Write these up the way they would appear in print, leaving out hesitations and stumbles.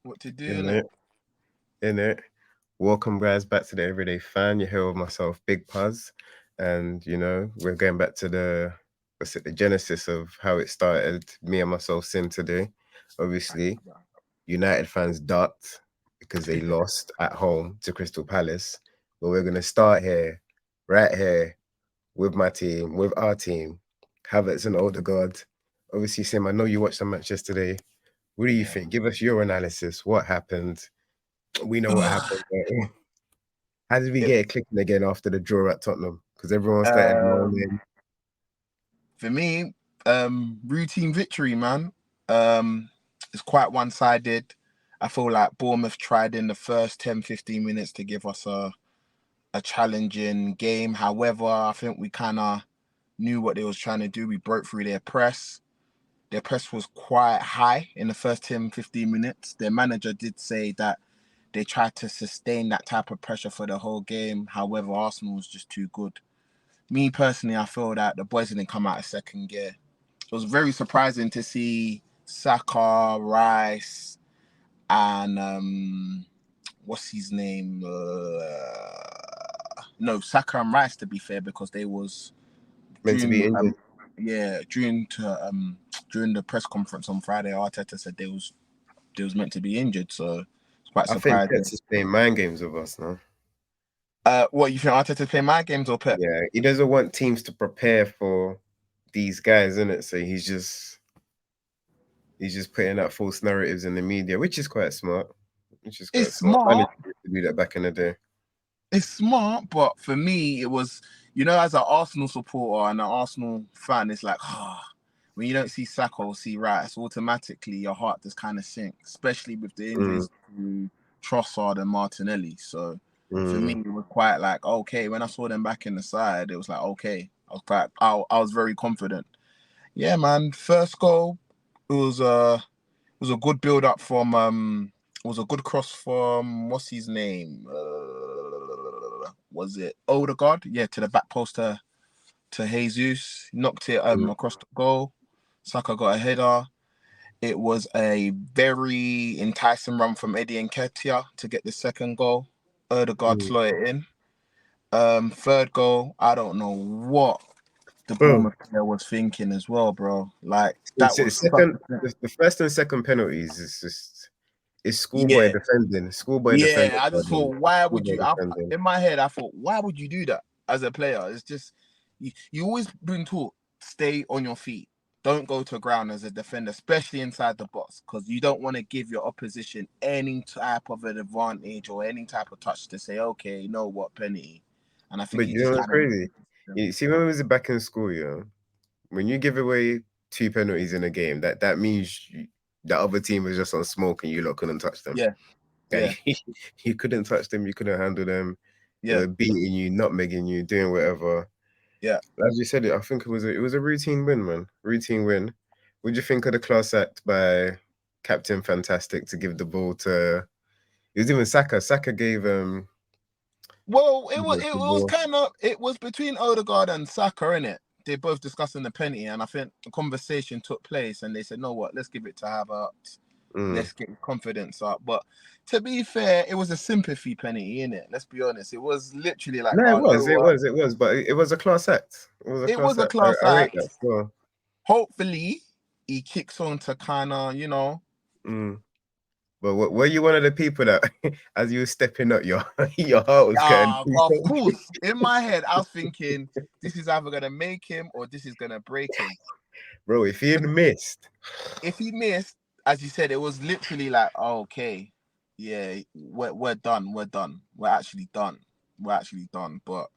What to do, In innit? it, in it. Welcome, guys, back to the Everyday Fan. You're here with myself, Big Puz, and we're going back to the genesis of how it started. Me and myself, Sim today. Obviously, United fans ducked because they lost at home to Crystal Palace. But we're gonna start here, right here, with my team, with our team, Havertz and Odegaard. Obviously, Sim, I know you watched the match yesterday. What do you Yeah. think? Give us your analysis. What happened? We know what happened. But how did we It, get it clicking again after the draw at Tottenham? Because everyone started um, moaning. for me, routine victory, man. It's quite one-sided. I feel like Bournemouth tried in the first 10, 15 minutes to give us a challenging game. However, I think we kind of knew what they was trying to do. We broke through their press. Their press was quite high in the first 10, 15 minutes. Their manager did say that they tried to sustain that type of pressure for the whole game. However, Arsenal was just too good. Me personally, I feel that the boys didn't come out of second gear. It was very surprising to see Saka, Rice, and what's his name? No, Saka and Rice, to be fair, because they was Meant to during be injured. during the press conference on Friday. Arteta said they was meant to be injured, so it's quite I think surprising. Pets is playing mind games with us now. What you think Arteta play my games or Pep? Yeah, he doesn't want teams to prepare for these guys, innit? So he's just putting out false narratives in the media, which is quite smart. Which is It's quite smart. Managed smart. to do that back in the day. It's smart, but for me, it was, as an Arsenal supporter and an Arsenal fan, it's like, when you don't see Saka or see Rice, automatically your heart just kind of sinks, especially with the Mm, injuries to Trossard and Martinelli. So for me, mm. it was quite like, okay, when I saw them back in the side, it was like, okay, I was very confident. Yeah, man. First goal, it was a good build up from it was a good cross from what's his name? Was it Odegaard? Yeah, to the back post to Jesus. Knocked it Mm. across the goal. Saka got a header. It was a very enticing run from Eddie Nketiah to get the second goal. Odegaard Mm. slot it in. Third goal, I don't know what the Bro, Bournemouth player was thinking as well, bro. Like that was such second, a the first and second penalties is just it's schoolboy yeah. defending, schoolboy Yeah, defending, I just man. thought, why would Schoolboy you? defending. In my head, I thought, why would you do that as a player? It's just you always been taught stay on your feet. Don't go to ground as a defender, especially inside the box, because you don't want to give your opposition any type of an advantage or any type of touch to say, okay, you know what, penalty. And I think But he you know just what's kind of crazy? You see, when we was back in school, yeah, when you give away two penalties in a game, that means the other team was just on smoke and you lot couldn't touch them. yeah, yeah, Like, you couldn't touch them, you couldn't handle them. They yeah, were beating you, nutmegging you, doing whatever. yeah. As you said, I think it was a routine win, man. Routine win. What do you think of the class act by Captain Fantastic to give the ball to? It was even Saka. Saka gave Well, it the was ball. kind of it was between Odegaard and Saka, in it. They both discussing the penalty, and I think a conversation took place, and they said, "No, what? Let's give it to Havertz. Mm. Let's get his confidence up." But to be fair, it was a sympathy penalty, in it. Let's be honest. It was literally like, No, it "Oh no, was, it what?" was, it was, but it was a class act. It was a It class was a act. class I rate that act. still. Hopefully, he kicks on to kind of, Mm. But were you one of the people that, as you were stepping up, your your heart was getting Of course. In my head, I was thinking, this is either gonna make him or this is gonna break him. bro? If he had missed, If he missed, as you said, it was literally like, oh, okay, yeah, we're done, we're actually done, But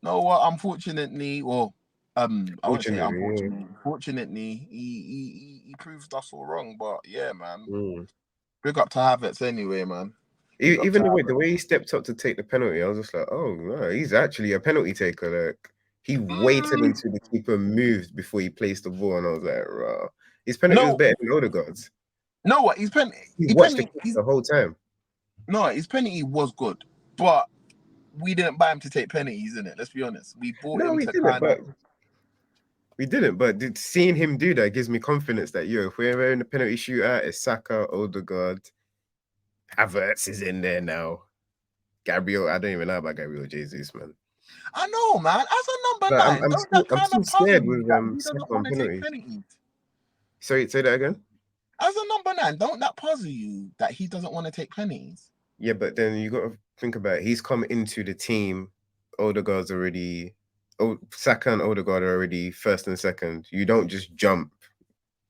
no, what? Unfortunately, or I wouldn't say fortunately, unfortunately. Fortunately, he proved us all wrong. But yeah, man, yeah. Mm. big up to Havertz anyway, man. Big up to Even the Havertz. way he stepped up to take the penalty, I was just like, oh no, he's actually a penalty taker. Like he waited Mm, until the keeper moved before he placed the ball, and I was like, raw. His penalty was no, better than Odegaard's. no, what? He He watched the penny, kick the whole time. no, his penalty was good, but we didn't buy him to take penalties, isn't it? Let's be honest. We bought No, him we to didn't, kind of. but seeing him do that gives me confidence that if we're in the penalty shootout, it's Saka, Odegaard. Havertz is in there now. Gabriel, I don't even know about Gabriel Jesus, man. I know, man. As a number But I'm, 9, I'm don't still, that I'm kind still of puzzle scared you with that he Saka doesn't on want to take penalties. penalties? Sorry, say that again. As a number 9, don't that puzzle you that he doesn't want to take penalties? Yeah, but then you got to think about it. He's come into the team. Odegaard's already. Oh, Saka and Odegaard are already first and second. You don't just jump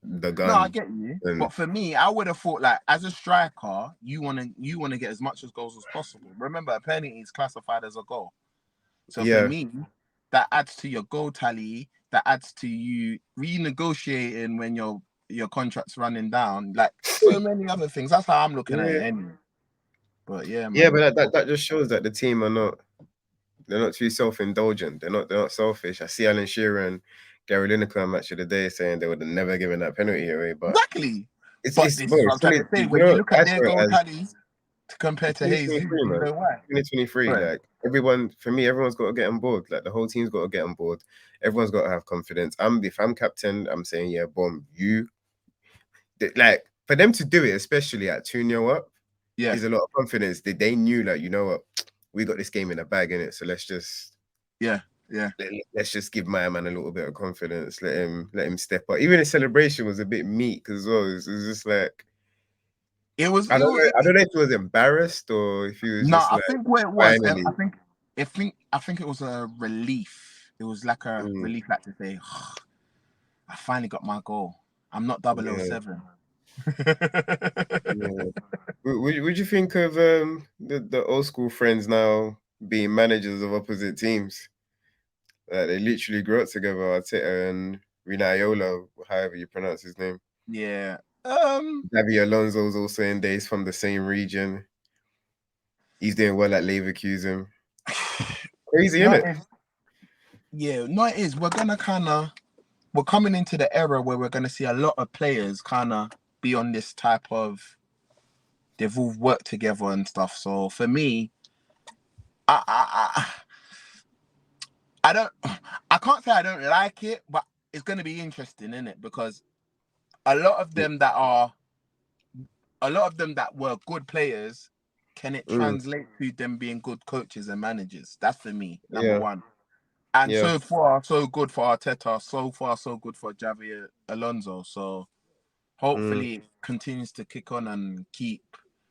the No, I gun. get you. And But for me, I would have thought like as a striker, you wanna get as much as goals as possible. Remember, a penalty is classified as a goal. So for yeah, me, that adds to your goal tally. That adds to you renegotiating when your contract's running down. Like so many other things. That's how I'm looking at it yeah, anyway. But yeah, yeah. man. But that just shows that the team are not. They're not too self-indulgent. They're not selfish. I see Alan Shearer and Gary Lineker on Match of the Day saying they would have never given that penalty away. But Exactly. But it's this bro, is what it's I'm trying only to say. you When you know look at I their saw it goal as tallies compared to Jesus, 2023, you man. know why. 2023, Right. like everyone, for me, everyone's got to get on board. Like the whole team's got to get on board. Everyone's got to have confidence. If I'm captain, I'm saying, yeah, boom, like for them to do it, especially at 2-0 up, Yeah. is a lot of confidence. They knew, like, you know what, we got this game in the bag, innit? So let's just Yeah. let's just give my man a little bit of confidence. Let him step up. Even the celebration was a bit meek as well. It was just like It was. I don't know. I don't know if he was embarrassed or if he was No, just I like think what it was, finally. I think it was a relief. It was like a Mm, relief, like to say, I finally got my goal. I'm not 007. yeah, yeah. Would you think of the old school friends now being managers of opposite teams? They literally grew up together. Arteta and Rinaiola, however you pronounce his name. Yeah. Xavi Alonso's also in there. He's from the same region. He's doing well at Leverkusen. Crazy, No, isn't it it? is. Yeah, no, it is. We're coming into the era where we're gonna see a lot of players kind of be on this type of. They've all worked together and stuff. So for me, I, I, I don't. I can't say I don't like it, but it's gonna be interesting, isn't it? Because a lot of them that are a lot of them that were good players, can it Mm, translate to them being good coaches and managers? That's for me, number yeah, one. And yeah. so far, so good for Arteta. So far, so good for Javier Alonso. So Mm. hopefully it continues to kick on and keep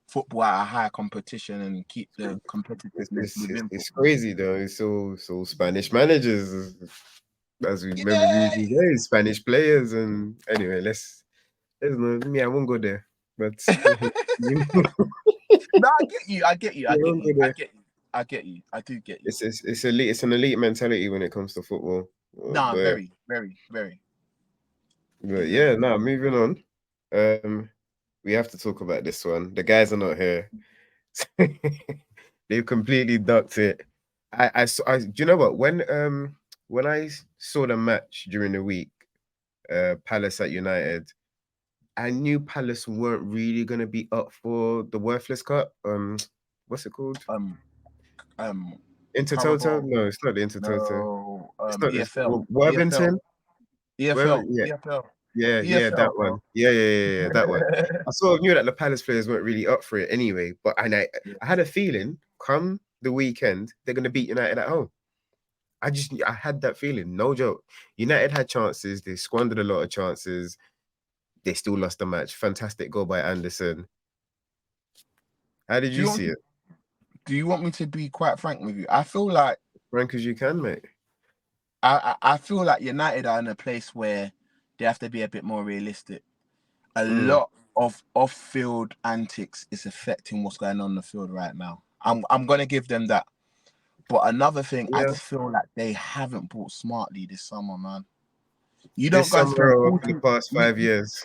football at a high competition and keep the competitiveness within It's football. crazy though. It's all Spanish managers, as we remember Yeah. usually say, Spanish players. And anyway, let's know. Me, I won't go there. But No, I get you. I get you. I I get won't go you. I there. get you. I get you. I do get you. It's elite. It's an elite mentality when it comes to football. Nah, But very, very, very. Yeah. yeah, now moving on. We have to talk about this one. The guys are not here. They've completely ducked it. Do you know what? When I saw the match during the week, Palace at United, I knew Palace weren't really gonna be up for the Worthless Cup. What's it called? Um. Um. Intertoto? Carabao. No, it's not the Intertoto. No. It's not this EFL. EFL. Worthington. EFL. Yeah, EFL. yeah, that EFL, one. bro. Yeah, that one. I sort of knew that the Palace players weren't really up for it anyway, but I had a feeling come the weekend they're gonna beat United at home. I had that feeling, no joke. United had chances, they squandered a lot of chances, they still lost the match. Fantastic goal by Anderson. How did do you you want see it? do you want me to be quite frank with you? I feel like Frank as you can, mate. I feel like United are in a place where they have to be a bit more realistic. A Mm, lot of off-field antics is affecting what's going on the field right now. I'm gonna give them that. But another thing, I yeah. just feel like they haven't bought smartly this summer, man. You don't This go and summer spend or for 40. the past 5 years.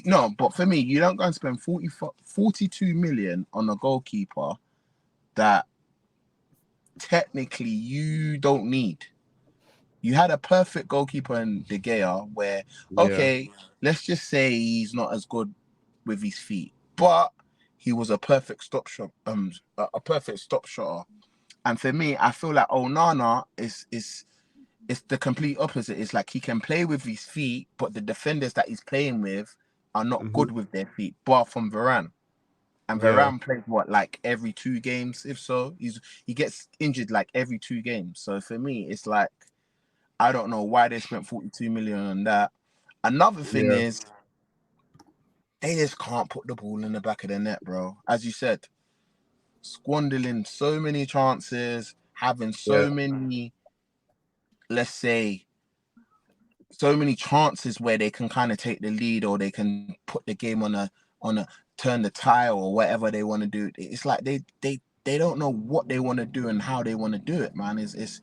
No, but for me, you don't go and spend 42 million on a goalkeeper that technically you don't need. You had a perfect goalkeeper in De Gea where, Yeah. okay, let's just say he's not as good with his feet, but he was a perfect stop shot, a perfect stop shotter. And for me, I feel like Onana is it's the complete opposite. It's like he can play with his feet, but the defenders that he's playing with are not Hmm. good with their feet, bar from Varane. And Yeah. Varane plays what, like every 2 games? If so, he gets injured like every 2 games. So for me, it's like I don't know why they spent 42 million on that. Another thing Yeah. is they just can't put the ball in the back of the net, bro. As you said, squandering so many chances, having so many, let's say, so many chances where they can kind of take the lead or they can put the game on a turn the tire or whatever they want to do. It's like they don't know what they want to do and how they want to do it, man. It's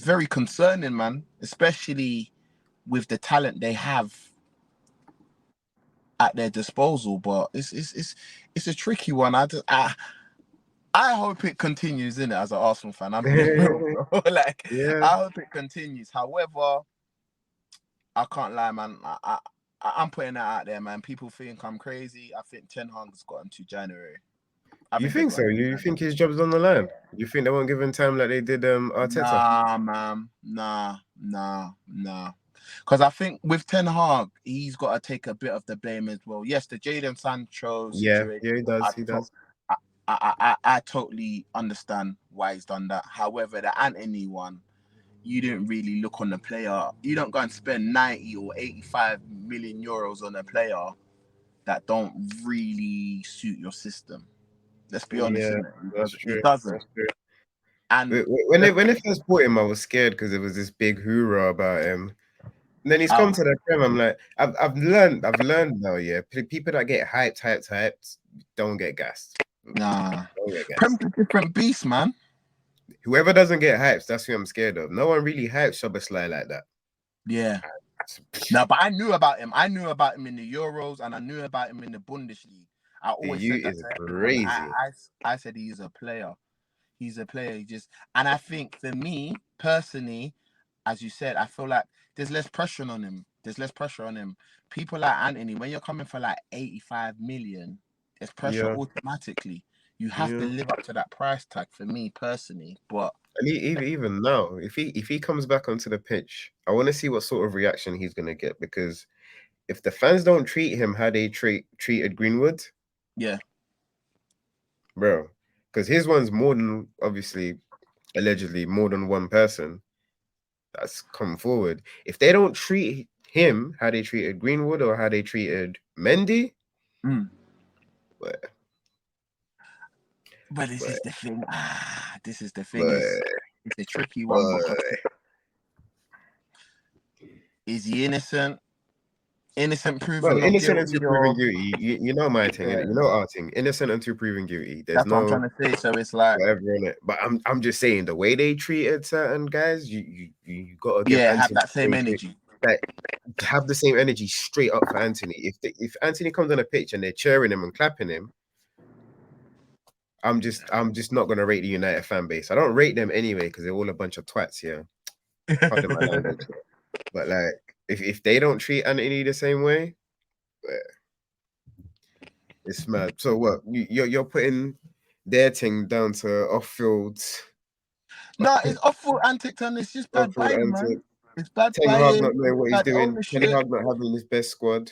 very concerning, man, especially with the talent they have at their disposal. But it's a tricky one. I hope it continues in it as an Arsenal fan. I'm being real, bro. Like, Yeah. I hope it continues. However, I can't lie, man. I'm putting that out there, man. People think I'm crazy. I think Ten Hag's got him to January. You think so? You think his job's on the line? You think they won't give him time like they did Arteta? Nah, man. Nah. Because I think with Ten Hag, he's got to take a bit of the blame as well. Yes, the Jadon Sancho situation. Yeah, he does. He does. I totally understand why he's done that. However, the Anthony one, you didn't really look on the player. You don't go and spend 90 or 85 million euros on a player that don't really suit your system. Let's be honest, Yeah, that's innit? true. It doesn't. That's true. And when they first bought him, I was scared because there was this big hoorah about him. And then he's come to the Prem. I'm like, I've learned now. Yeah, people that get hyped, don't get gassed. Nah, don't get gassed. Prem's a different beast, man. Whoever doesn't get hyped, that's who I'm scared of. No one really hypes Szoboszlai like that. Yeah. No, but I knew about him. I knew about him in the Euros, and I knew about him in the Bundesliga. I always said that to everyone. I said he's a player. He's a player. And I think for me personally, as you said, I feel like there's less pressure on him. People like Anthony, when you're coming for like 85 million, there's pressure automatically. You have to live up to that price tag for me personally. But and even now, if he comes back onto the pitch, I want to see what sort of reaction he's gonna get, because if the fans don't treat him how they treated Greenwood, yeah, bro, because his one's more than, obviously, allegedly more than one person that's come forward. If they don't treat him how they treated Greenwood or how they treated Mendy, but this is the thing. This is the thing. It's a tricky one. Is he innocent? Innocent proven not innocent guilty, until proven guilty. You know my thing, you know our thing. Innocent until proven guilty. There's That's what I'm trying to say. So it's like whatever in it. But I'm just saying, the way they treated certain guys, you gotta give Anthony have that same energy. Like, have the same energy straight up for Anthony. If Anthony comes on a pitch and they're cheering him and clapping him, I'm just not gonna rate the United fan base. I don't rate them anyway because they're all a bunch of twats here. Pardon my language. But like, if they don't treat Anthony the same way, it's mad. So what? You're putting their thing down to off-field? No, it's off-field antics and it's just bad buying, man. It's bad Ten buying. Hag not knowing what he's doing. Ownership. Ten Hag not having his best squad.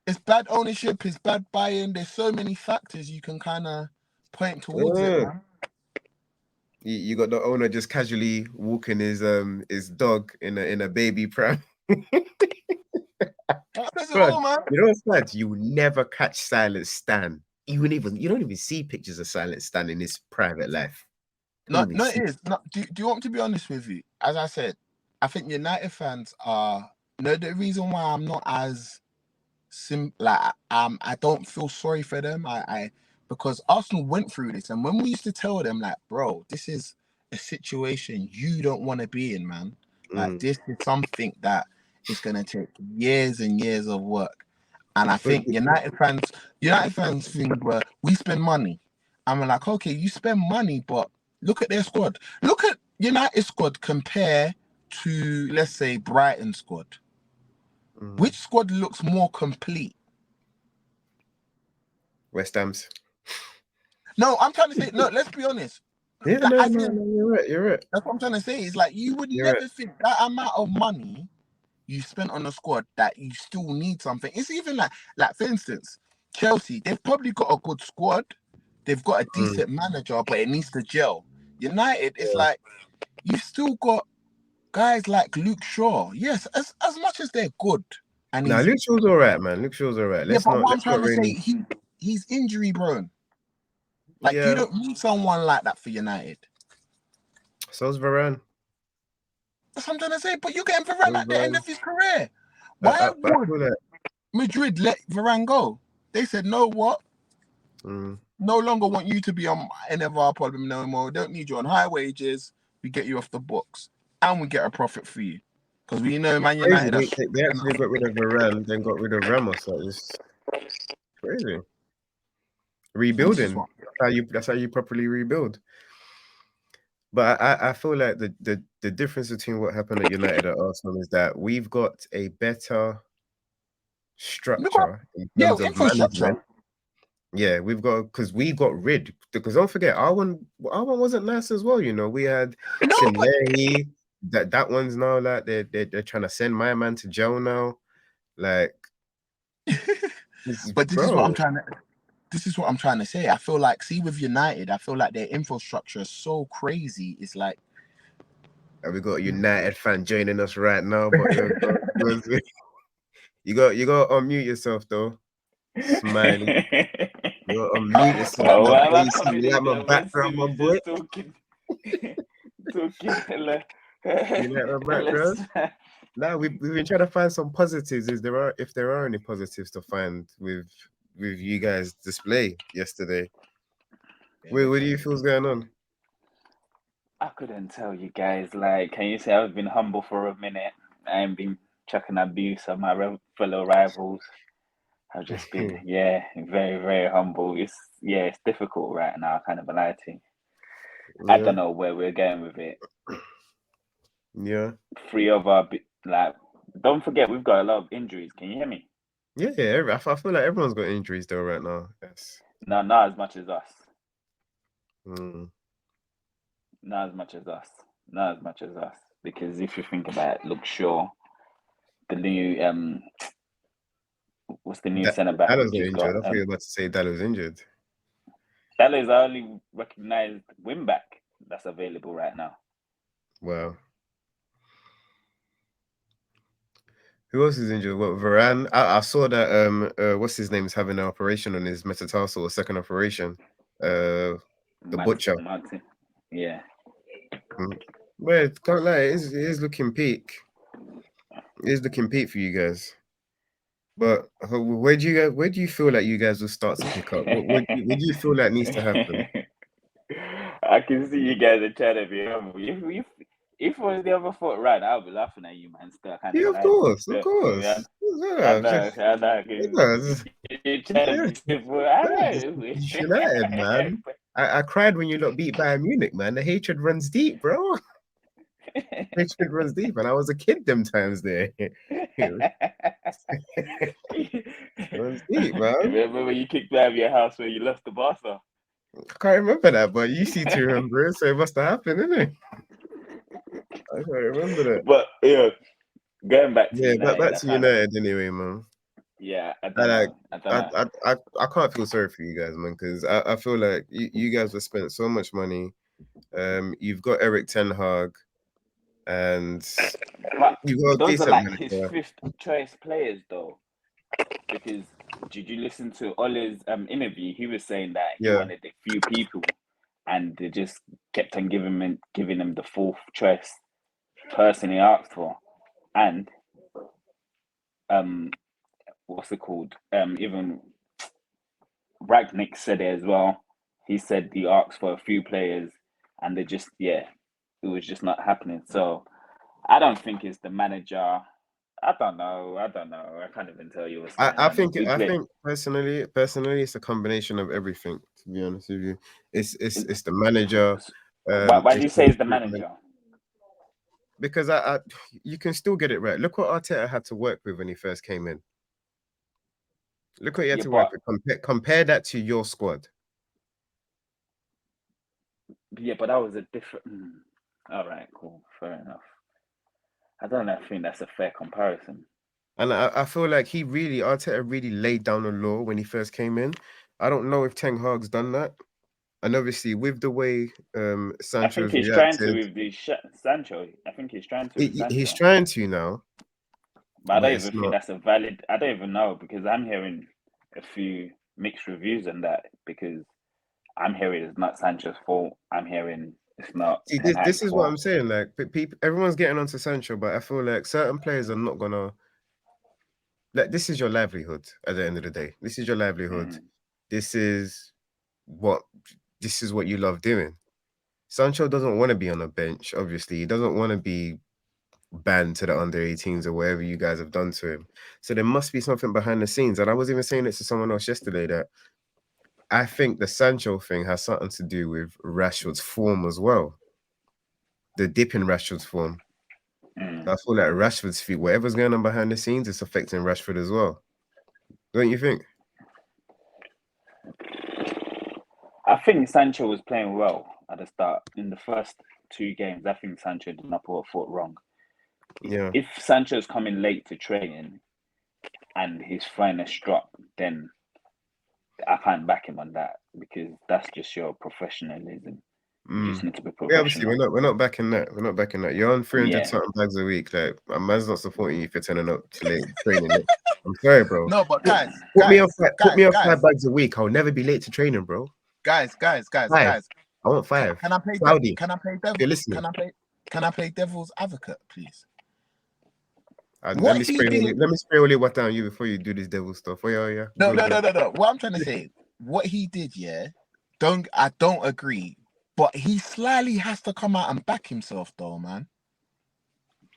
It's bad ownership. It's bad buying. There's so many factors you can kind of point towards it, man. You got the owner just casually walking his dog in a baby pram. All, man. You know what's bad? You will never catch Silent Stan. You don't even see pictures of Silent Stan in his private life. No, it is. No, do you want me to be honest with you? As I said, I think United fans are the reason why I'm not as I don't feel sorry for them. Because Arsenal went through this, and when we used to tell them, like, bro, this is a situation you don't want to be in, man. Like, this is something that is gonna take years and years of work. And I think United fans think, well, we spend money. And we're like, okay, you spend money, but look at their squad. Look at United squad compare to, let's say, Brighton squad. Which squad looks more complete? West Ham's. No, I'm trying to say, no, let's be honest. Yeah, like, you're right. That's what I'm trying to say. It's like, you would never think that amount of money you spent on a squad that you still need something. It's even like for instance, Chelsea, they've probably got a good squad. They've got a decent manager, but it needs to gel. United, it's like you've still got guys like Luke Shaw. Yes, as much as they're good, and Nah, Luke Shaw's all right, man. Luke Shaw's all right. yeah, but what I'm Let's not trying to say, really. he's injury prone. Like you Yeah, don't need someone like that for United. so's Varane. That's what I'm trying to say. But you're getting Varane at the end of his career. Why I would feel like. Madrid let Varane go? They said, no, what? Mm. No longer want you to be on any of our problem no more. Don't need you on high wages. We get you off the books, and we get a profit for you because we know Man Crazy. United. They actually got rid of Varane, then got rid of Ramos. Like, it's crazy. Rebuilding. That's how you properly rebuild. But I feel like the difference between what happened at United and Arsenal is that we've got a better structure in terms of Infrastructure. management. Yeah, we've got because we got rid. Because don't forget, our one wasn't nice as well. You know, we had Smilez. That one's now like they're trying to send my man to jail now. Like, but this is what I'm trying to. This is what I'm trying to say. I feel like, see, with United, I feel like their infrastructure is so crazy. It's like we got a United fan joining us right now, but you got to unmute yourself though, Smiley. You got to unmute yourself. Oh, My why am boy, I you see coming me like in my there when background, my Simmons boy. is talking? Talking like, You like my background? Now we've been trying to find some positives. If there are any positives to find with you guys' display yesterday. Wait, what do you feel's going on? I couldn't tell you guys. Like, can you say I've been humble for a minute? I ain't been chucking abuse on my fellow rivals. I've just been, very, very humble. It's difficult right now. I can't even lie to you. I don't know where we're going with it. Yeah. 3 of our don't forget we've got a lot of injuries. Can you hear me? Yeah. I feel like everyone's got injuries though right now. Yes. No, not as much as us. Mm. Not as much as us. Not as much as us. Because if you think about it, Luke Shaw, the new what's the new centre back Dallas we've got just injured. got? I thought you were about to say Dallas injured. That is our only recognised wing back that's available right now. Wow. Who else is injured? What, Varane? I saw that what's his name is having an operation on his metatarsal, a second operation. The Butcher. Martin. Yeah. Well, can't lie, it is looking peak. It is looking peak for you guys. But where do you feel like you guys will start to pick up? What do you feel like needs to happen? I can see you guys are trying to be humble. If it was the other foot right, I'll be laughing at you, man. Still, kind Yeah, of of course, of still, course. I know. You're trying to be simple. I know. United, man. I cried when you got beat by Munich, man. The hatred runs deep, bro. Hatred runs deep, and I was a kid them times there. Runs deep, man. Remember when you kicked me out of your house when you left the Barca? I can't remember that, but you seem to remember it, so it must have happened, didn't it? I can't remember that. But yeah, going back to United, back to United anyway, man. Yeah, I don't know. I can't feel sorry for you guys, man, because I feel like you guys have spent so much money. You've got Eric Ten Hag, and you've got those are like manager. his 5th choice players, though. Because did you listen to Ole's interview? He was saying that he wanted a few people, and they just kept on giving him the 4th choice person he asked for, and what's it called? Even Ragnick said it as well. He said he asked for a few players, and it was just not happening. So I don't think it's the manager. I don't know. I can't even tell you what's going on. I think personally, it's a combination of everything. To be honest with you, it's the manager. Why do you say it's the manager? Because you can still get it right. Look what Arteta had to work with when he first came in. Look what he had to work with. Compare that to your squad. Yeah, but that was a different. All right, cool, fair enough. I don't think that's a fair comparison. And I feel like Arteta really laid down the law when he first came in. I don't know if Ten Hag's done that. And obviously, with the way I think Sancho's he's trying to reacted, with the Sancho. I think he's trying to with he's Sancho. trying to now, But I but don't it's even think not. that's a valid. I don't even know because I'm hearing a few mixed reviews on that because I'm hearing it's not Sancho's fault. I'm hearing it's not See, Ten this Hag's is what fault. I'm saying. Like, people, everyone's getting onto Sancho, but I feel like certain players are not gonna. Like, this is your livelihood at the end of the day. This is your livelihood. Mm. This is what you love doing. Sancho doesn't want to be on a bench. Obviously, he doesn't want to be banned to the under 18s or whatever you guys have done to him. So there must be something behind the scenes. And I was even saying it to someone else yesterday that I think the Sancho thing has something to do with Rashford's form as well. The dip in Rashford's form. Mm. I feel like Rashford's feet, whatever's going on behind the scenes, it's affecting Rashford as well. Don't you think? I think Sancho was playing well at the start. In the first 2 games, I think Sancho did not put a foot wrong. Yeah. If Sancho's coming late to training and his finest drop, then I can't back him on that because that's just your professionalism. You just need to be Yeah, obviously professional. we're not backing that. We're not backing that. You're on 300 Yeah. something bags a week. Like, a man's not supporting you if you're turning up to late training. I'm sorry, bro. No, but Put, put me on guys, 5 bags a week. I'll never be late to training, bro. guys. 5. I want 5. Can I play? Cloudy. Can I play devil? You're listening. Can I play devil's advocate, please? Let me spray all your water on you before you do this devil stuff. Oh yeah. No. What I'm trying to say, what he did, yeah. I don't agree, but he slyly has to come out and back himself, though, man.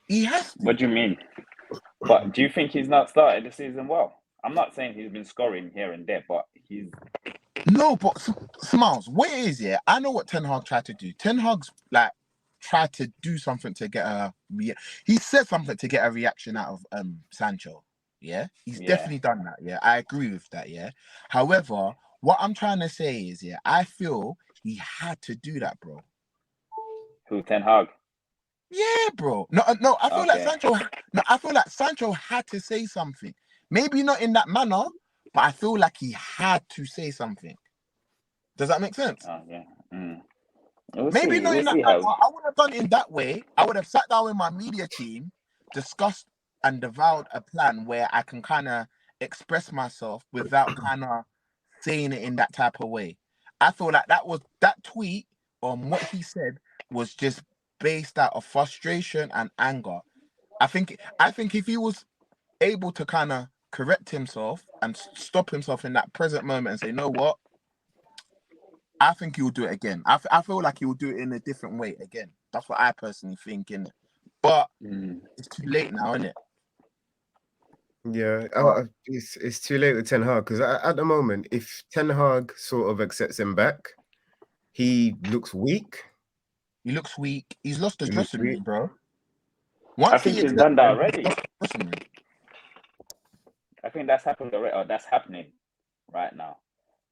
He has to. What do you mean? But do you think he's not started the season well? I'm not saying he's been scoring here and there, but he's No, but Smilez, what it is, yeah, I know what Ten Hag tried to do. Ten Hag's like tried to do something to get he said something to get a reaction out of Sancho. Yeah, he's definitely done that. Yeah, I agree with that. Yeah, however, what I'm trying to say is, yeah, I feel he had to do that, bro. Who, Ten Hag? Yeah, bro. No, I feel like Sancho. No, I feel like Sancho had to say something. Maybe not in that manner, but I feel like he had to say something. Does that make sense? Oh yeah. Maybe not We'll in that see manner. how. I would have done it in that way. I would have sat down with my media team, discussed and developed a plan where I can kind of express myself without kind of saying it in that type of way. I feel like that tweet on what he said was just based out of frustration and anger. I think if he was able to kind of correct himself and stop himself in that present moment and say, you know what? I think he will do it again. I feel like he will do it in a different way again. That's what I personally think, innit? But it's too late now, isn't it? Yeah, it's too late with Ten Hag because at the moment, if Ten Hag sort of accepts him back, he looks weak. He looks weak. He's lost the dressing room, bro. I think he's done that already. I think that's happened already, or that's happening right now.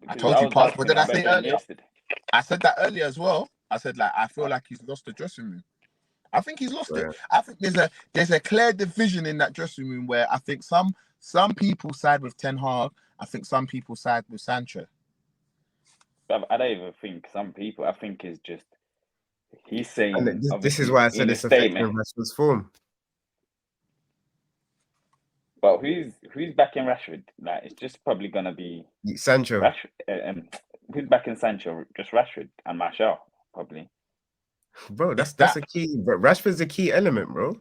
I told you, Paz. What did I say earlier? Yesterday. I said that earlier as well. I said I feel like he's lost the dressing room. I think he's lost it. I think there's a clear division in that dressing room where I think some people side with Ten Hag. I think some people side with Sancho. I don't even think some people. I think it's just he's saying. This is why I said it's affecting Rashford's form. But who's backing Rashford? Like, it's just probably gonna be Sancho. Rashford, who's backing Sancho? Just Rashford and Martial, probably. Bro, that's a key. Rashford's a key element, bro.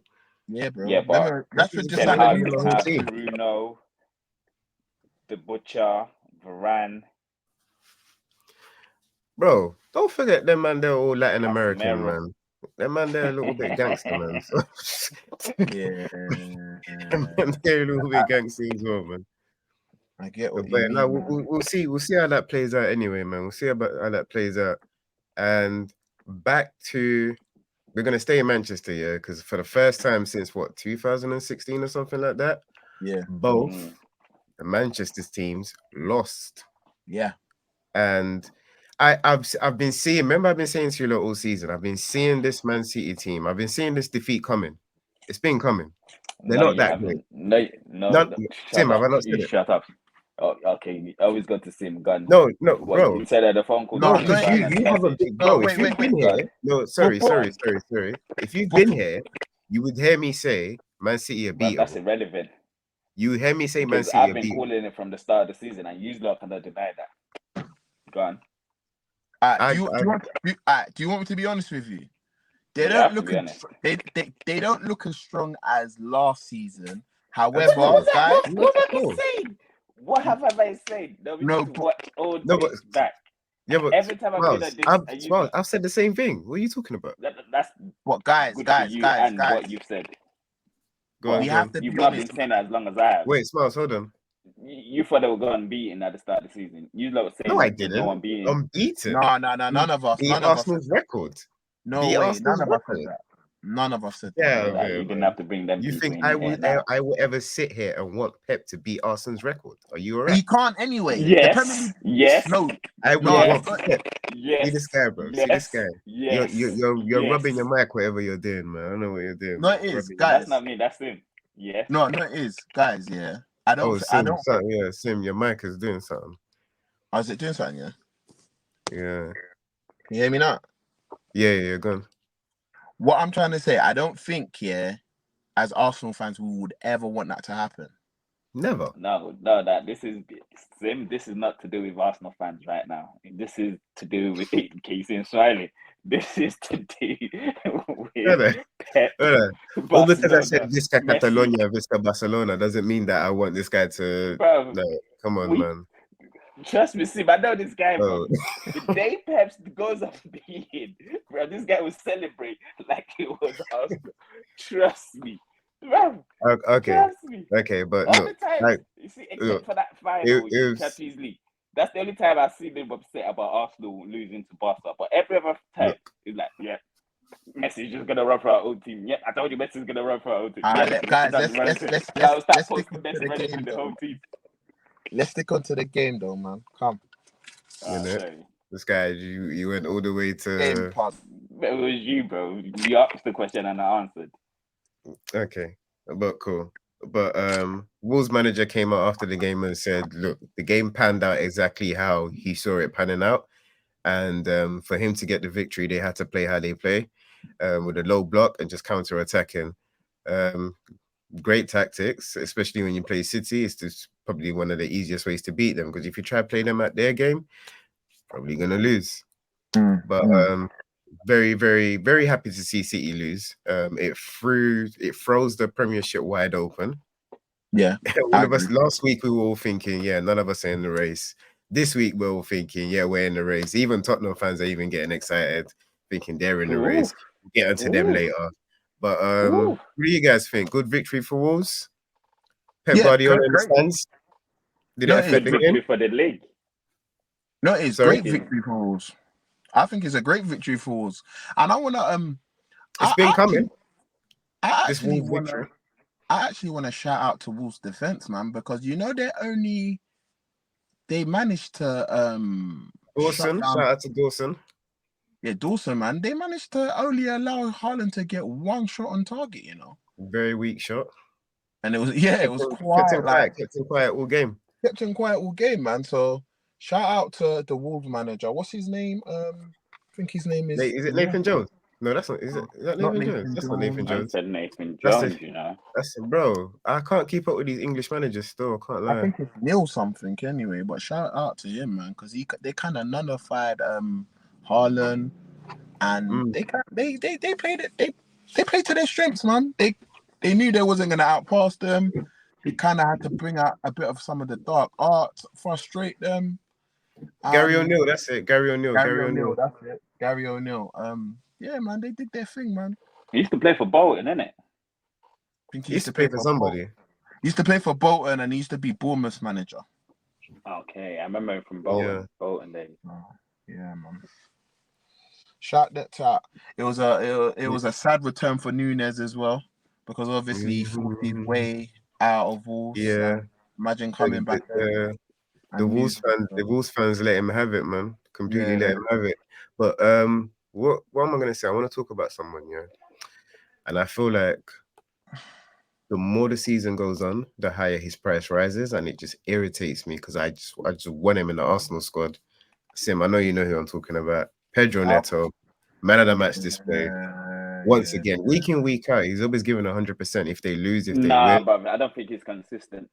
Yeah, bro. Yeah, but Rashford just Ten Hag can have Bruno, the Butcher, Varane. Bro, don't forget them man. They're all Latin American, man. Them man, they're a little bit gangster, man. So, yeah, they're a little bit gangster as well, man. I get what you mean. No, we'll see how that plays out anyway, man. We'll see how that plays out. And back to, we're gonna stay in Manchester, yeah, because for the first time since what 2016 or something like that, yeah, both the Manchester's teams lost. Yeah, and I've been seeing. Remember, I've been saying to you all season. I've been seeing this Man City team. I've been seeing this defeat coming. It's been coming. They're No, not you that great. haven't. No, Tim, shut have I up. not You said it? shut up. Oh, okay, you always got to Sim gun. No, What bro. you said at the phone call No, No, to because no, Son it you and is. you haven't, message. No, bro. If you've been God. here, no, For, sorry. for, If you've for, been here, you would hear me say Man City are But that's beatable. irrelevant You would hear me say Man because City I've are been beatable. calling it from the start of the season and you lot cannot deny that. Go on. do you want me to be honest with you? They You don't have to look be as, honest. they don't look as strong as last season. That's What However, was cool. that? guys, That's What have I cool. said? What have I said? No, we No, need to watch old No, but tapes back. yeah, but Every time I've been at this, and you lot, I've said the same thing. What are you talking about? that's what guys, good for you and guys. what you've said. Go on, We But go have on. to you've be not honest. been saying that as long as I have. Wait, Smiles, hold on. You thought they were going beaten at the start of the season. You lot were saying No, I there's no didn't. one beating. I'm beaten. No, none of us. Beat None of us. Arsenal's record. No Beat way. Arsenal's None of us said record. that. None of us said Yeah, that. That you didn't man. have to bring them You people think in here now. I will ever sit here and want Pep to beat Arsenal's record? Are you He alright? can't anyway. The Premier Yes, League. yes, No, I would no. want yes, Pep. yes, See this guy, bro. See this yes, guy. yes, You're yes. rubbing your mic, whatever you're doing, man. I don't know what you're doing. No, Man. it is, Rubbing guys. your That's not me. That's him. Yes. No, it is, guys. Yeah, I don't. Sim, something, yeah, Sim, your mic is doing something. Oh, is it doing something? Yeah. Yeah. Can you hear me now? Yeah, go on. What I'm trying to say, I don't think, as Arsenal fans, we would ever want that to happen. Never. No, that this is Sim. This is not to do with Arsenal fans right now. This is to do with Casey and Smiley. This is to do with Pep. All because I said Barcelona, Visca Messi. Catalonia, Visca Barcelona doesn't mean that I want this guy to. Bro, no, come on, man. Trust me, Sim. I know this guy, Oh. bro. The day Pep goes up being, bro, this guy will celebrate like it was Arsenal. Trust me, bro. Okay. Trust me. Okay, but All look, the time, you see, except for that final in Champions League. That's the only time I've seen him upset about Arsenal losing to Barca. But every other time, he's like, yeah, Messi's just gonna run for our own team. Yeah, I told you Messi's gonna run for our own team. Guys, let's stick posting to Messi the running game, through the though. whole team. Let's stick onto the game, though, man. Come. This guy, you went all the way to. It was you, bro. You asked the question and I answered. Okay, but cool. But Wolves manager came out after the game and said, "Look, the game panned out exactly how he saw it panning out, and for him to get the victory, they had to play how they play, with a low block and just counter attacking. Great tactics, especially when you play City. It's just probably one of the easiest ways to beat them because if you try to play them at their game, probably gonna lose. But very, very, very happy to see City lose. It froze the Premiership wide open. Yeah. All of us last week we were all thinking, yeah, none of us are in the race. This week we're all thinking, yeah, we're in the race. Even Tottenham fans are even getting excited, thinking they're in the race. We'll get onto them later. But what do you guys think? Good victory for Wolves? Pep Guardiola in the stands? Did it affect the game? For the league? No, it's great victory for Wolves. I think it's a great victory for Wolves. And I want to it's been coming. I actually want to shout out to Wolves defense, man, because they managed to Dawson, shout out to Dawson. Yeah, Dawson, man. They managed to only allow Haaland to get one shot on target, Very weak shot. And it was quiet. Kept him quiet all game. Kept him quiet all game, man. So shout out to the Wolves manager. What's his name? I think his name is. Is it Nathan Jones? No, that's not. Is that Nathan Jones? That's not Nathan Jones. I said Nathan Jones, That's bro. I can't keep up with these English managers still. I can't lie. I think it's Neil something anyway. But shout out to him, man, because they kind of nullified Haaland, and they played it. They played to their strengths, man. They knew they wasn't gonna outpass them. They kind of had to bring out a bit of some of the dark arts, frustrate them. Gary O'Neill, that's it. Gary O'Neill, that's it. Gary O'Neill. Yeah, man, they did their thing, man. He used to play for Bolton, innit? I think he used to play for somebody. He used to play for Bolton, and he used to be Bournemouth's manager. Okay, I remember him from Bolton. Yeah. Bolton days. Yeah, man. Shout that out. It was a sad return for Nunes as well, because obviously he forced his way out of Wolves. Yeah. Imagine coming back. The Wolves fans let him have it, man. Completely let him have it. But what am I gonna say? I want to talk about someone, yeah. And I feel like the more the season goes on, the higher his price rises, and it just irritates me because I just want him in the Arsenal squad. Sim, I know you know who I'm talking about. Pedro Neto, man of the match display. Once again, week in, week out, he's always giving 100%. If they lose, if they win. But I don't think he's consistent.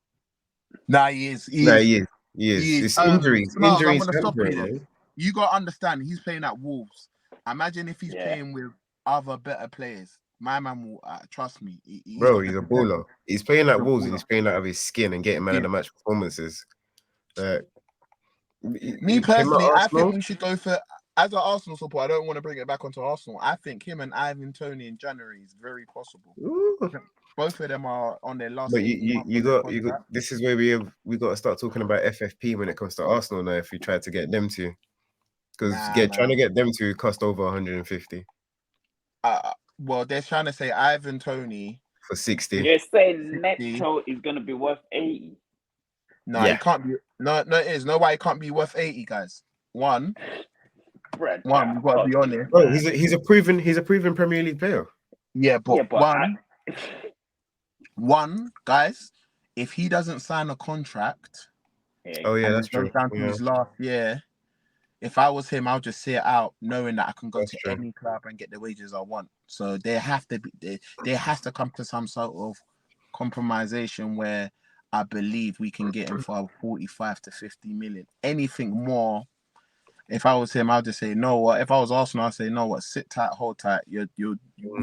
Nah, he is. He is. It's injuries. Smiles, I'm Injuries gonna stop you hampering, there. You gotta understand, he's playing at Wolves. Imagine if he's playing with other better players. My man will trust me. Bro, he's a baller. He's playing at Wolves and he's playing out of his skin and getting man of the match performances. Me personally, I think we should go for, as an Arsenal supporter, I don't want to bring it back onto Arsenal. I think him and Ivan Toney in January is very possible. Ooh. Both of them are on their last. But you got. This is where we got to start talking about FFP when it comes to Arsenal now. If we try to get them to, because trying to get them to cost over 150. Well, they're trying to say Ivan Toney for 60. You're saying Neto is going to be worth 80. No, it can't be. No, it is. No, why it can't be worth 80, guys. One, we've got to be honest. Bro, he's a proven Premier League player. Yeah, but one, guys, if he doesn't sign a contract, that's true. Down to his last year. If I was him, I'll just sit it out, knowing that I can go to any club and get the wages I want. So there has to come to some sort of compromisation where I believe we can get him for 45 to 50 million. Anything more, if I was him, I'll just say, no, what? If I was Arsenal, I'd say, no, what? Sit tight, hold tight. We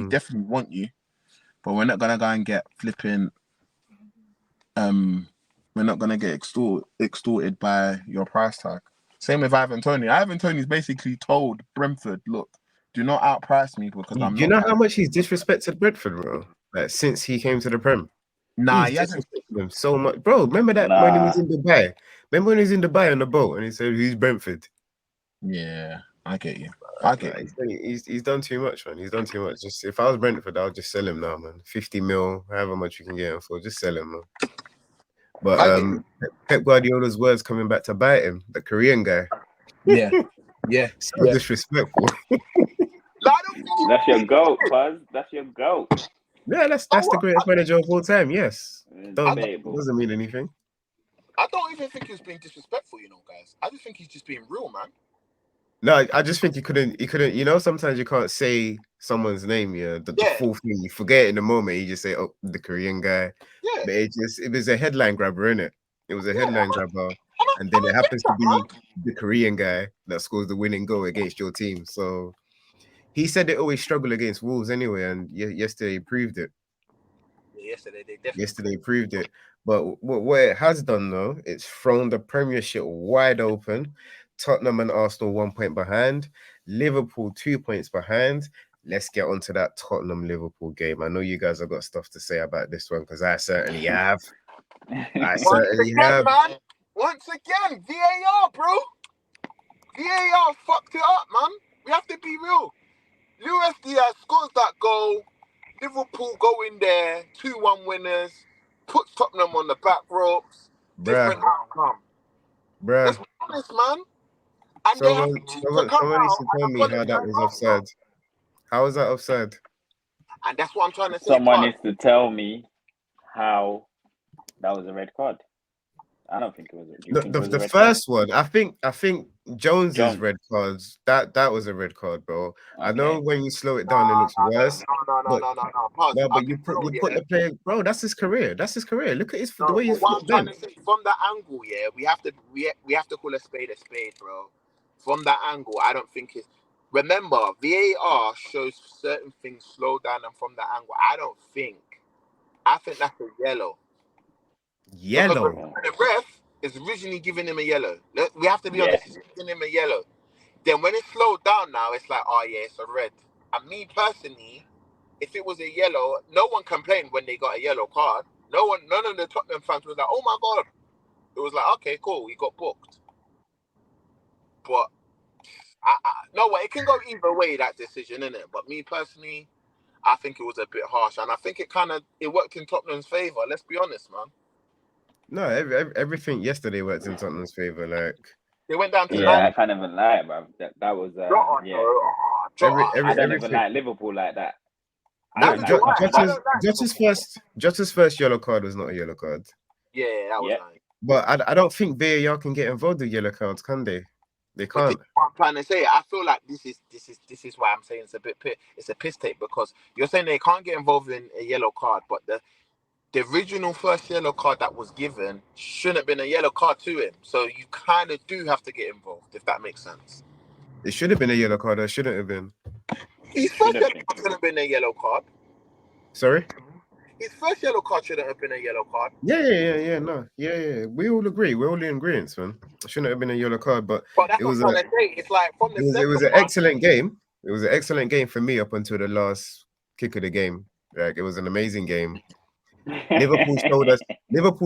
definitely want you, but we're not gonna go and get flipping. We're not gonna get extorted by your price tag. Same with Ivan Toney. Ivan Toney's basically told Brentford, look, do not outprice me because I'm not. You know how much he's disrespected Brentford, bro? Like since he came to the Prem. Nah, he hasn't them so much, bro. Remember that when he was in Dubai? Remember when he was in Dubai on the boat and he said he's Brentford? Yeah, I get you. He's done too much, man. He's done too much. Just if I was Brentford, I'll just sell him now, man. 50 mil, however much you can get him for, just sell him, man. But Pep Guardiola's words coming back to bite him, the Korean guy. Yeah. So disrespectful. That's your goat, Puz. That's your goat. Yeah, that's the greatest manager of all time. Yes, doesn't mean anything. I don't even think he's being disrespectful, guys. I just think he's just being real, man. No, I just think he couldn't. Sometimes you can't say someone's name. The full thing, you forget in the moment. You just say, "Oh, the Korean guy." Yeah, but it was a headline grabber, innit? It was a headline grabber, and then it happens to be the Korean guy that scores the winning goal against your team. So. He said they always struggle against Wolves anyway, and yesterday he proved it. Yeah, yesterday proved it. But what it has done, though, it's thrown the Premiership wide open. Tottenham and Arsenal 1 point behind. Liverpool 2 points behind. Let's get on to that Tottenham-Liverpool game. I know you guys have got stuff to say about this one, because I certainly have. Man. Once again, VAR, bro. VAR fucked it up, man. We have to be real. Luis Diaz scores that goal. Liverpool go in there, 2-1 winners. Puts Tottenham on the back ropes. Different outcome. Let's be honest, man. And someone needs to tell me how that was offside. How was that offside? And that's what I'm trying to say. Someone needs to tell me how that was a red card. I don't think it was. The first one, I think Jones's red cards. That was a red card, bro. Okay. I know when you slow it down, it looks worse. No, but you put the player, bro. That's his career. Look at the way he's what I'm trying to say, from the angle, we have to call a spade, bro. From that angle, I don't think it's. Remember, VAR shows certain things slow down, and from the angle, I think that's a yellow. Yellow. The ref is originally giving him a yellow. We have to be honest, he's giving him a yellow. Then when it's slowed down now, it's like, oh yeah, it's a red. And me personally, if it was a yellow, no one complained when they got a yellow card. None of the Tottenham fans was like, oh my God. It was like, okay, cool, we got booked. But it can go either way, that decision, innit? But me personally, I think it was a bit harsh. And I think it worked in Tottenham's favour. Let's be honest, man. No, everything yesterday worked in Tottenham's favour. Like they went down to I can't even lie, bro. That was I don't even like Liverpool like that. I don't know why. Jota's first yellow card was not a yellow card. Yeah, that was nice. But I don't think VAR can get involved with yellow cards, can they? They can't. I'm trying to say, I feel like this is why I'm saying it's a piss take, because you're saying they can't get involved in a yellow card, but the original first yellow card that was given shouldn't have been a yellow card to him. So you kind of do have to get involved, if that makes sense. It should have been a yellow card. Or shouldn't have been. His first yellow card should have been a yellow card. Sorry? His first yellow card shouldn't have been a yellow card. Yeah. We all agree. We're all in agreement, man. It shouldn't have been a yellow card, but that's what I'm trying to say. It's like from the it was an excellent game. It was an excellent game for me up until the last kick of the game. Like, it was an amazing game. Liverpool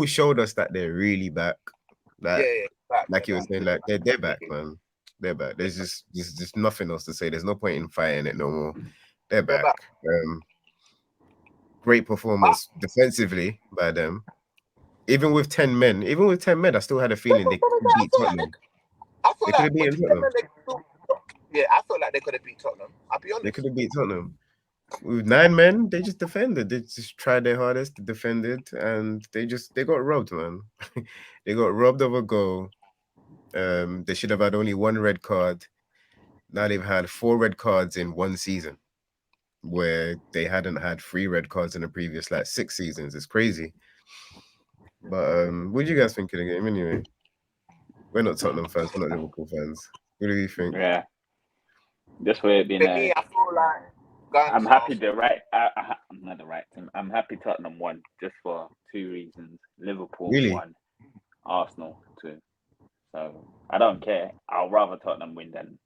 showed us that they're really back. Like you were saying, like they're back, man. They're back. There's just nothing else to say. There's no point in fighting it no more. They're back. Great performance defensively by them. Even with 10 men, I still had a feeling they could beat Tottenham. I feel like I felt like they could have beat Tottenham. I'll be honest. They could have beat Tottenham. With 9 men, they just defended. They just tried their hardest, defended, and they got robbed, man. They got robbed of a goal. They should have had only 1 red card. Now they've had 4 red cards in 1 season, where they hadn't had 3 red cards in the previous 6 seasons. It's crazy. But what do you guys think of the game anyway? We're not Tottenham fans, we're not Liverpool fans. What do you think? Yeah. This way it being me, I feel like I'm happy I'm not the right team. I'm happy Tottenham won just for 2 reasons. Liverpool won, Arsenal 2. So I don't care. I'll rather Tottenham win than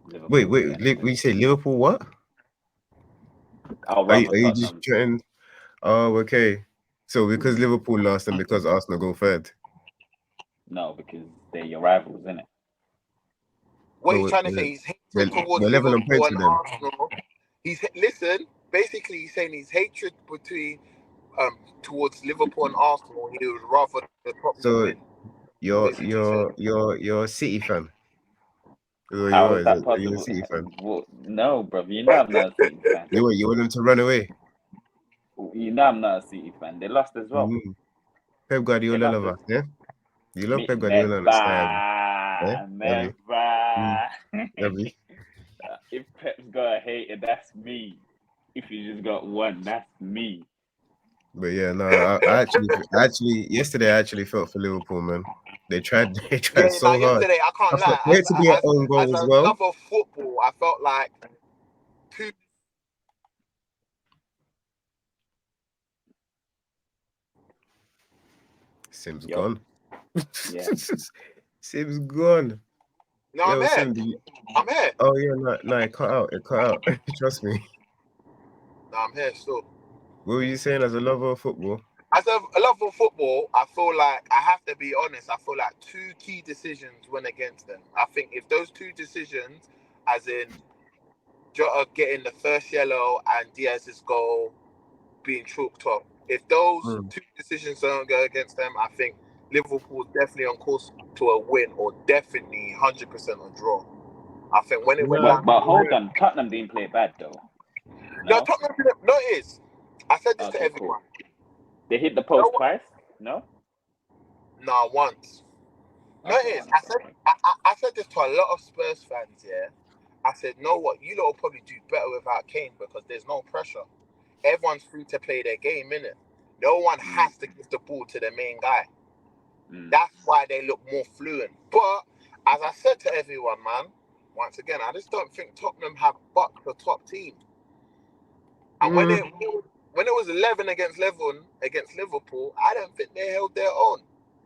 Liverpool. Wait, you say Liverpool what? Are you just trying? Oh, okay. So because Liverpool lost and because Arsenal go third? No, because they're your rivals, isn't it? What he's trying to say is hatred towards Liverpool and Arsenal. Basically he's saying his hatred towards Liverpool and Arsenal. He would rather the top. So you're a City fan. How is that possible? You're a City fan. Well, no, bro. You know I'm not a City fan. You want them to run away? You know I'm not a City fan. They lost as well. Pep Guardiola lover, yeah? You love Pep Guardiola Never. If Pep's got a hater, that's me. If you just got 1, that's me. But yeah, no, I actually yesterday I actually felt for Liverpool, man. They tried so hard. Yesterday, I can't lie. There to be an own goal as well. As a lover of football, I felt like Sim's gone. Yeah. Sim's gone. No, I'm here. I'm here. Oh yeah, no, it cut out. Trust me. No, I'm here still. What were you saying as a lover of football? As a lover of football, I feel like I have to be honest. I feel like 2 key decisions went against them. I think if those 2 decisions, as in Jota getting the first yellow and Diaz's goal being chalked up, if those 2 decisions don't go against them, I think Liverpool's definitely on course to a win, or definitely 100% a draw. I think when it went down. But hold on, Tottenham didn't play bad though. No, Tottenham didn't. No, it is. I said this to everyone. Cool. They hit the post twice? No? No, once. No, it is. I said this to a lot of Spurs fans, yeah. I said, know what? You lot will probably do better without Kane because there's no pressure. Everyone's free to play their game, innit? No one has to give the ball to the main guy. That's why they look more fluent. But, as I said to everyone, man, once again, I just don't think Tottenham have bucked the top team. And when it was 11 against Liverpool, I don't think they held their own.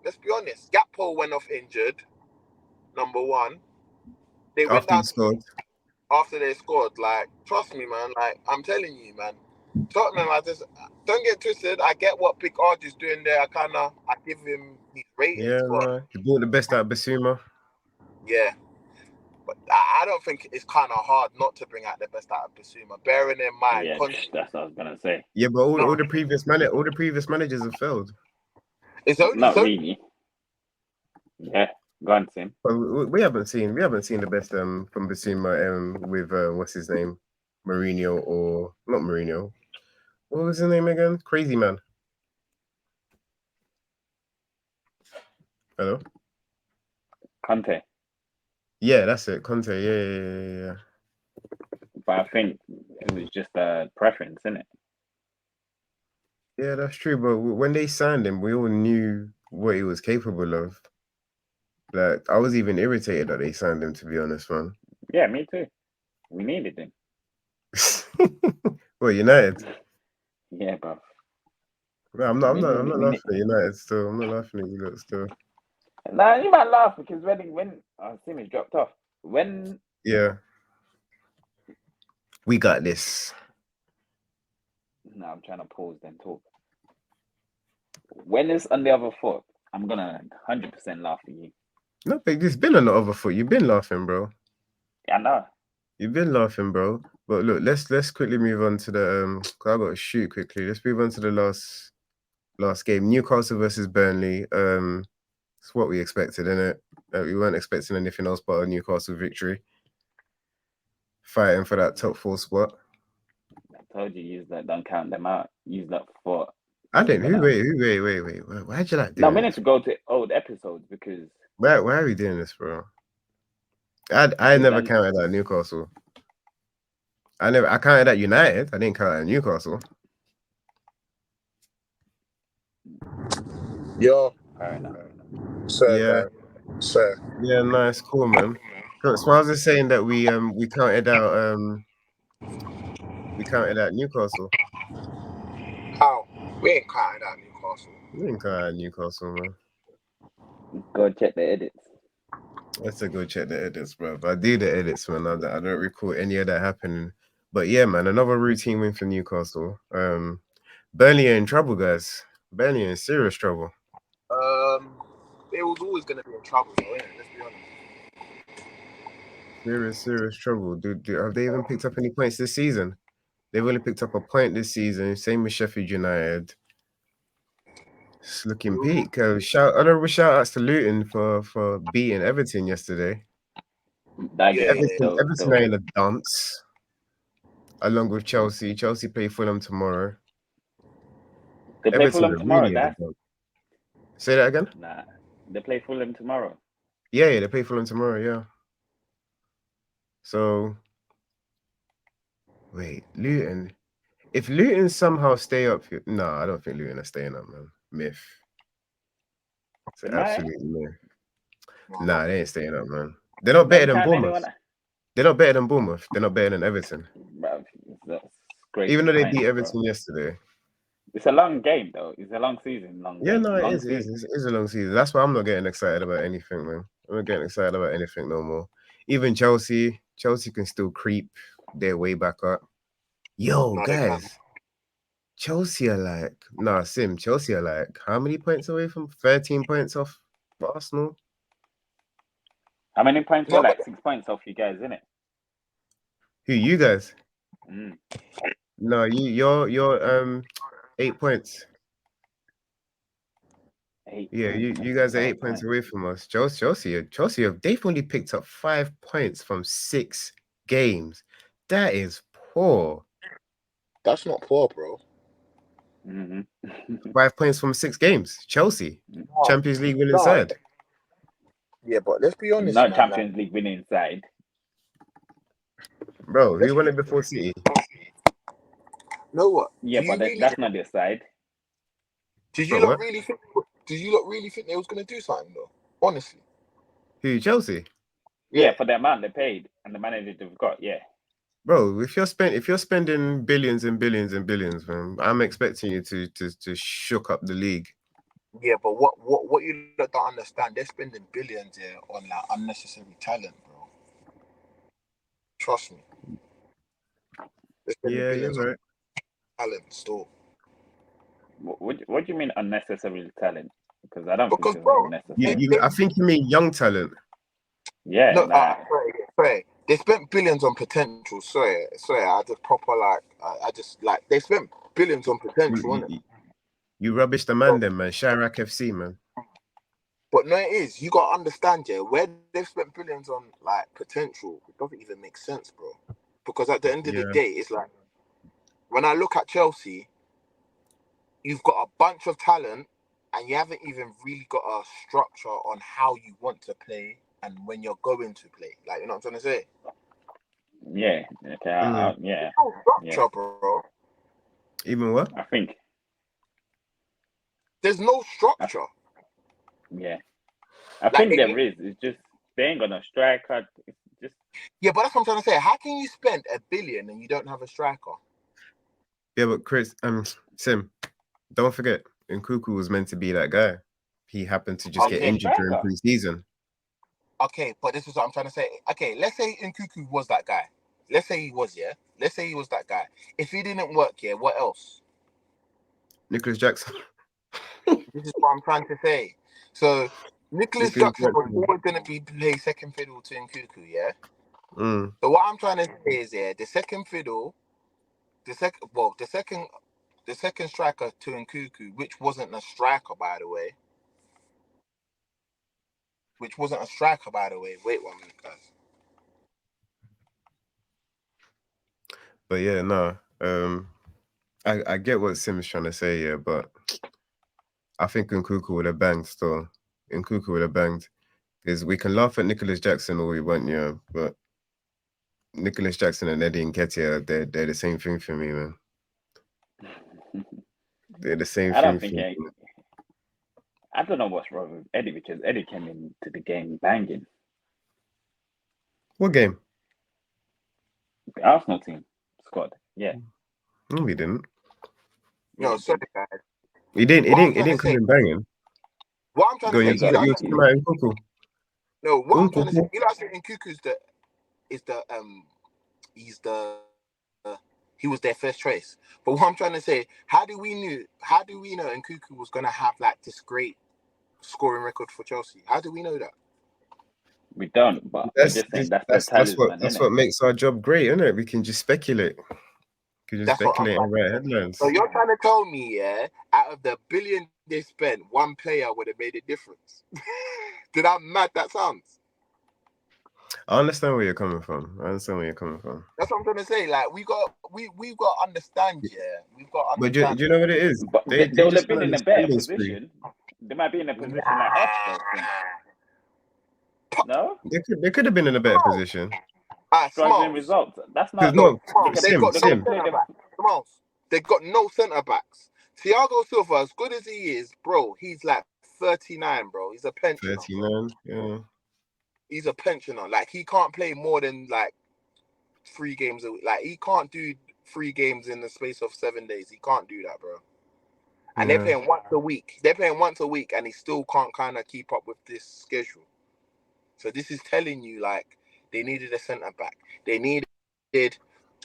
Let's be honest. Gakpo went off injured, number 1. They went down after they scored. Like, trust me, man. Like, I'm telling you, man. Tottenham, don't get twisted. I get what Big Arj is doing there. I give him his ratings. Yeah, man. He brought the best out of Basuma. Yeah. But I don't think it's kind of hard not to bring out the best out of Basuma, bearing in mind. Yeah, that's what I was gonna say. Yeah, but all the previous managers have failed. It's only not really. Yeah, go on, Tim. We haven't seen the best from Basuma with what's his name, Mourinho or not Mourinho. What was his name again? Crazy man. Hello? Conte. Yeah, that's it. Conte. Yeah. But I think it was just a preference, isn't it? Yeah, that's true. But when they signed him, we all knew what he was capable of. Like, I was even irritated that they signed him, to be honest, man. Yeah, me too. We needed him. Well, United. Yeah, bro. No, I'm not laughing at United still. I'm not laughing at you lot still. Nah, you might laugh because when Simi's dropped off. Yeah. We got this. No, I'm trying to pause then talk. When it's on the other foot, I'm gonna 100% laugh at you. No, but it's been on the other foot. You've been laughing, bro. I know. You've been laughing, bro. But look, let's quickly move on to the 'cause I got to shoot quickly. Let's move on to the last game. Newcastle versus Burnley. It's what we expected, innit? We weren't expecting anything else but a Newcastle victory. Fighting for that top 4 spot. I told you, use that. Don't count them out. Use that for. I didn't. Wait. Why'd you like No, doing we need this? to go to old episodes because. Why are we doing this, bro? I never counted out Newcastle. I counted out United. I didn't count out Newcastle. Yo. Fair enough. Sir. Yeah, nice, cool, man. So I was just saying that we counted out Newcastle. How? We ain't counted out Newcastle. We didn't count out Newcastle, man. Go check the edits. Let's go check the edits, bro. I do the edits, man. I don't recall any of that happening. But yeah, man, another routine win for Newcastle. Burnley are in trouble, guys. Burnley are in serious trouble. They was always gonna be in trouble, though, innit? Let's be honest. Serious trouble. Have they even picked up any points this season? They've only picked up a point this season. Same with Sheffield United. It's looking peak. Honorable shout outs to Luton for beating Everton yesterday. Everton are in a dance. Along with Chelsea. Chelsea play Fulham tomorrow. They play Fulham tomorrow, Say that again? Nah. They play Fulham tomorrow. Yeah, they play Fulham tomorrow, yeah. So wait, Luton. If Luton somehow stay up here, no, I don't think Luton are staying up, man. Myth. It's absolutely myth. Nah, they ain't staying up, man. They're not better than Bournemouth. They're not better than Bournemouth. They're not better than Everton. Bro, great. Even though they beat Everton yesterday. It's a long game, though. It's a long season. It is a long season. That's why I'm not getting excited about anything, man. I'm not getting excited about anything no more. Even Chelsea can still creep their way back up. Yo, guys. Chelsea are like, Chelsea are like, how many points away from 13 points off Arsenal? How many points? We're like 6 points off you guys, isn't it? Who, you guys? No, you're 8 points. 8 yeah, you guys are 8 points away from us. Chelsea, they've only picked up 5 points from 6 games. That is poor. That's not poor, bro. 5 points from 6 games. Chelsea, Champions League winning side. Yeah, but let's be honest. Not Champions League winning side. Bro, who won it before City? Know what? Yeah, but that's not their side. Did you not really think they was gonna do something though? Honestly. Who, Chelsea? Yeah, for the amount they paid and the manager they've got, yeah. Bro, if you're spending billions and billions and billions, man, I'm expecting you to shook up the league. Yeah, but what you don't understand, they're spending billions here on like unnecessary talent, bro. Trust me. Yeah, you're right. Talent still. What do you mean unnecessary talent? Because I don't think it's necessary. I think you mean young talent. Yeah. No, sorry. They spent billions on potential. Sorry. I just they spent billions on potential. You rubbish the man, then, man. Chirac FC, man. But no, it is. You gotta understand, yeah. Where they've spent billions on like potential, it doesn't even make sense, bro. Because at the end of the Yeah. day, it's like when I look at Chelsea, you've got a bunch of talent, and you haven't even really got a structure on how you want to play and when you're going to play. Like, you know what I'm trying to say? Yeah. Okay. Yeah. There's no structure, bro. Even what? I think. There's no structure. Yeah. I think there is. It's just they ain't got no striker. It's just. Yeah, but that's what I'm trying to say. How can you spend $1 billion and you don't have a striker? Yeah, but Chris, Sim, don't forget, Nkuku was meant to be that guy. He happened to just get injured during pre-season. Okay, but this is what I'm trying to say. Okay, let's say Nkuku was that guy. Let's say he was, yeah? Let's say he was that guy. If he didn't work, yeah, what else? Nicholas Jackson. This is what I'm trying to say. So, Nicholas Jackson was always going to be play second fiddle to Nkuku, yeah? So what I'm trying to say is, yeah, the second fiddle, the second striker to Nkuku, which wasn't a striker, by the way. Wait 1 minute, guys. But yeah, no. I get what Sim's trying to say, yeah, but I think Nkuku would have banged still. Nkuku would have banged. Because we can laugh at Nicholas Jackson all we want, yeah, but Nicholas Jackson and Eddie Nketiah, they're the same thing for me, man. They're the same thing for me. I don't know what's wrong with Eddie, because Eddie came into the game banging. What game? The Arsenal team squad. Yeah. No, we didn't. No, sorry, guys. He didn't come in banging. What I'm trying to say, no, what I'm trying to say, you know, I said Nkuku's he was their first choice. But what I'm trying to say, how do we know Nkuku was gonna have like this great scoring record for Chelsea? How do we know that? We don't, but that's what makes our job great, isn't it? We can just speculate. And write headlines. So you're trying to tell me, yeah, out of the $1 billion they spent, one player would have made a difference? Did I mad that sounds? I understand where you're coming from. That's what I'm trying to say. Like we've got to understand, yeah. We've got to understand. But do you know what it is? But they would have been in a better position. They might be in a position like us, though. No? They could have been in a better position. Struggling results. That's not. They got no centre backs. Thiago Silva, as good as he is, bro, he's like 39, bro. He's a pensioner. 39, yeah. He's a pensioner. Like he can't play more than like 3 games a week. Like he can't do 3 games in the space of 7 days. He can't do that, bro. And they're playing once a week. And he still can't kind of keep up with this schedule. So this is telling you, like, they needed a centre back. They needed,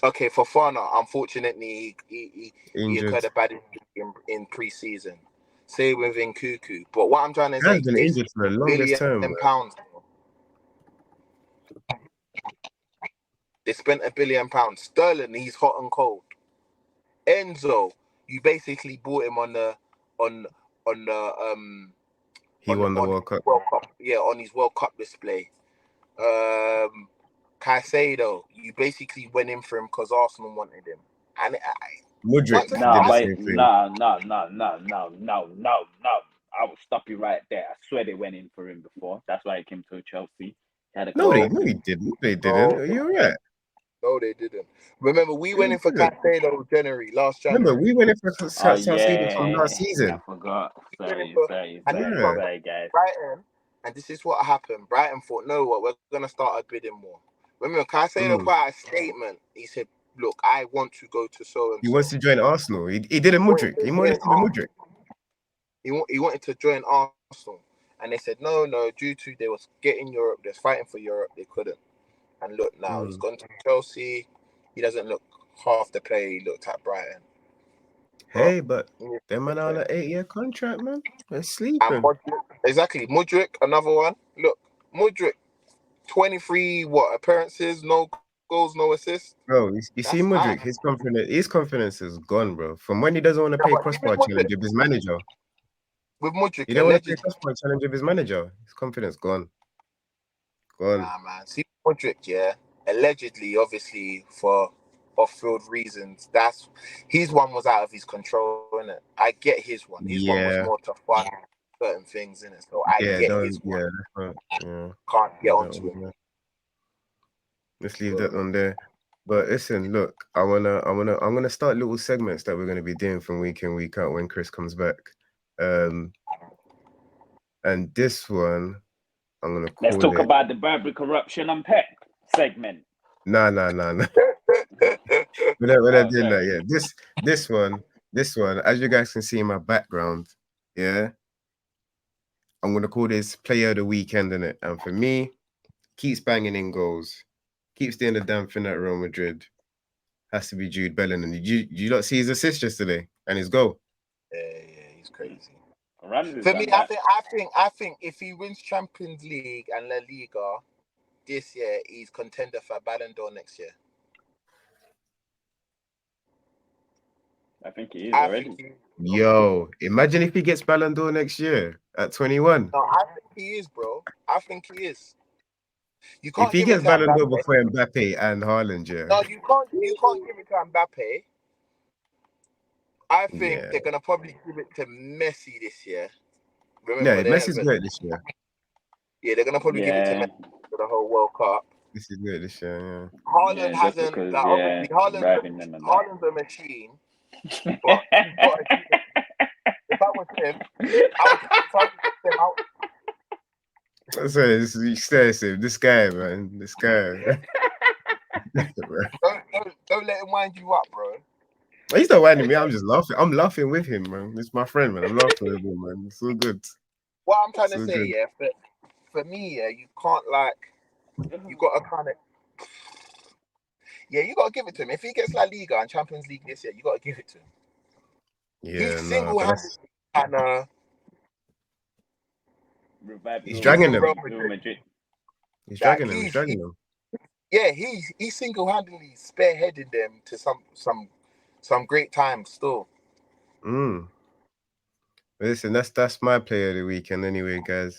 Fofana, unfortunately, he occurred a bad injury in pre-season. Same with Nkuku. But what I'm trying to say is, been injured for the longest time. £1 billion. They spent £1 billion. Sterling, he's hot and cold. Enzo, you basically bought him on the World Cup. Yeah, on his World Cup display. Caicedo, you basically went in for him because Arsenal wanted him. And Mudryk. No. I will stop you right there. I swear they went in for him before. That's why he came to Chelsea. No, he didn't. They didn't. You're right. No, they didn't. Remember, we went in for Caicedo last January. Remember, we went in for Caicedo from last season. I forgot. Sorry, guys. Brighton, and this is what happened. Brighton thought, no, what, we're going to start bidding more. Remember, Caicedo put out a statement. He said, look, I want to go to so-and-so. He wants to join Arsenal. He did a Mudryk. He wanted to do Mudryk. He wanted to join Arsenal. And they said, no, due to they was getting Europe, they was fighting for Europe, they couldn't. And look now, he's gone to Chelsea. He doesn't look half the player he looked at Brighton. Hey, but them man on an 8-year contract, man. They're sleeping. Exactly. Mudryk, another one. Look, Mudryk, 23 appearances, no goals, no assists. Bro, you see Mudryk, his confidence is gone, bro. From when he doesn't want to play crossbar challenge with his manager. With Mudryk, he don't want to play crossbar challenge with his manager. His confidence gone. Nah, man. See Mudryk, yeah. allegedly, obviously, for off-field reasons. That's his one was out of his control, innit? I get his one. His one was Yeah, more to fund certain things, innit? So I yeah, get his one. that's not, yeah. Can't get That onto one, him. yeah. Let's leave that on there. But listen, look, I'm gonna start little segments that we're gonna be doing from week in, week out when Chris comes back. And this one, I'm gonna call Let's talk it. about the Burberry corruption and Pep segment. Nah. We're not doing that Okay. yet. This one, as you guys can see in my background, yeah, I'm gonna call this player of the weekend, innit? And for me, keeps banging in goals, keeps doing the damn thing at Real Madrid. Has to be Jude Bellingham. Did you not see his assist yesterday and his goal? Yeah, he's crazy. Ramsey's For me, done that. I think if he wins Champions League and La Liga this year, he's contender for Ballon d'Or next year. I think he is already. Yo, imagine if he gets Ballon d'Or next year at 21. No, I think he is, bro. I think he is. You If can't he give it gets to Ballon d'Or Mbappe. before Mbappe and Haaland, yeah. No, you can't give it to Mbappe. I think Yeah. they're gonna probably give it to Messi this year. Yeah, Remember, Messi's great this year. Yeah, they're gonna probably give it to Messi for the whole World Cup. This is good this year, yeah. Haaland Just hasn't. because, Like, obviously, Haaland's a machine. But you've got to give it. If I was him, That's what it's extensive. This guy, man. This guy. don't let him wind you up, bro. He's not winding me. I'm just laughing. I'm laughing with him, man. It's my friend, man. I'm laughing with him, man. It's so good. What I'm trying to So say, good. yeah, for me, yeah, you can't you got to kind of, you got to give it to him. If he gets La Liga and Champions League this year, you got to give it to him. Yeah, He's single-handedly kind he's dragging them. Real Madrid. He's dragging them. He's dragging them. Yeah, he's single-handedly spearheaded them to some great times still. Listen, that's my player of the weekend anyway, guys.